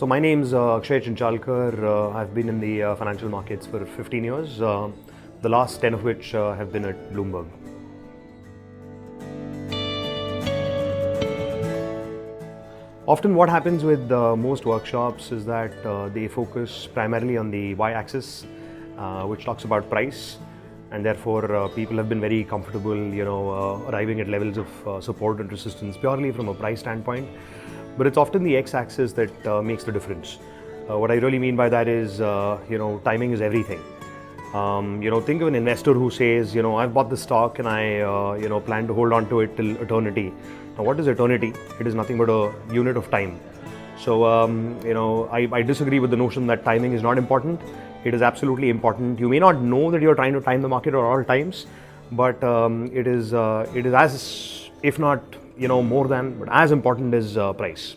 So my name's Akshay Chinchalkar. I've been in the financial markets for 15 years, the last 10 of which have been at Bloomberg. Often what happens with most workshops is that they focus primarily on the y-axis, which talks about price, and therefore people have been very comfortable, arriving at levels of support and resistance purely from a price standpoint. But it's often the x-axis that makes the difference. What I really mean by that is, timing is everything. Think of an investor who says, I've bought the stock and I, plan to hold on to it till eternity. Now, what is eternity? It is nothing but a unit of time. So, I disagree with the notion that timing is not important. It is absolutely important. You may not know that you're trying to time the market at all times, but it is as, if not, more than, but as important as price.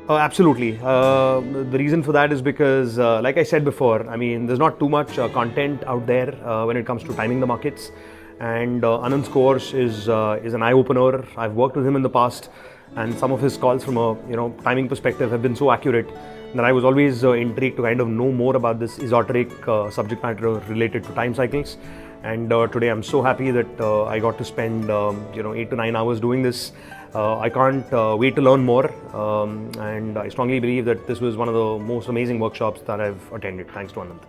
Absolutely. The reason for that is because, like I said before, there's not too much content out there when it comes to timing the markets. And Anant's course is an eye-opener. I've worked with him in the past, and some of his calls from a timing perspective have been so accurate that I was always intrigued to kind of know more about this esoteric subject matter related to time cycles. And today I'm so happy that I got to spend 8 to 9 hours doing this. I can't wait to learn more, and I strongly believe that this was one of the most amazing workshops that I've attended. Thanks to Anant.